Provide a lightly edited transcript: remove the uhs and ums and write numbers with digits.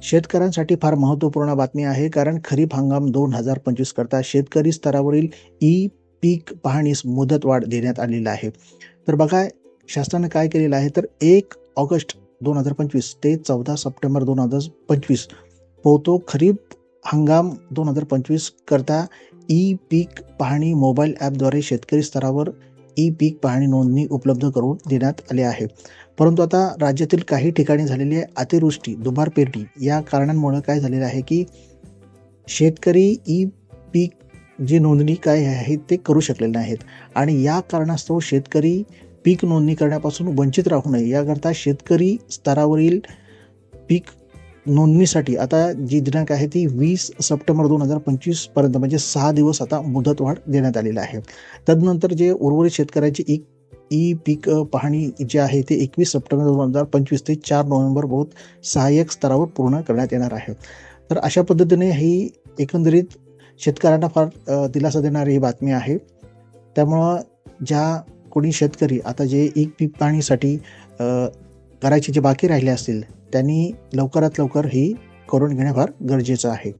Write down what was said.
शेतकऱ्यांसाठी फार महत्त्वपूर्ण बातमी आहे, कारण खरीप हंगाम 2025 करता शेतकरी स्तरावरील पीक पाहणीस मुदतवाढ देण्यात आलेली आहे. तर बघा, शासनाने काय केलेलं आहे, तर 1 ऑगस्ट 2025 ते 14 सप्टेंबर 2025 पोहतो खरीप हंगाम 2025 करता पीक पाहणी मोबाईल ॲपद्वारे शेतकरी स्तरावर पीक पाहणी नोंदणी उपलब्ध करून देण्यात आली आहे. परंतु आता राज्यातील काही ठिकाणी झालेली अतिवृष्टी, दुबार पेरणी या कारणांमुळे काय झालेलं आहे, की शेतकरी पीक जी नोंदणी काय आहे ते करू शकलेले नाहीत आणि या कारणास्तव शेतकरी पीक नोंदणी करण्यापासून वंचित राहू नये याकरता शेतकरी स्तरावरील पीक नोंदणीसाठी आता जी दिनांक आहे ती 20 सप्टेंबर 2025 पर्यंत म्हणजे 6 दिवस आता मुदतवाढ देण्यात आलेली आहे. तदनंतर जे उर्वरित शेतकऱ्यांची पीक पाहणी जे आहे ते 21 सप्टेंबर 2025 ते 4 नोव्हेंबर सहाय्यक स्तरावर पूर्ण करण्यात येणार आहे. तर अशा पद्धतीने ही एकंदरीत शेतकऱ्यांना फार दिलासा देणारी ही बातमी आहे. त्यामुळं ज्या कोणी शेतकरी आता जे पीक पाहणीसाठी करायचे जे बाकी राहिले असतील त्यांनी लवकरात लवकर ही करून घेणे फार गरजेचं आहे.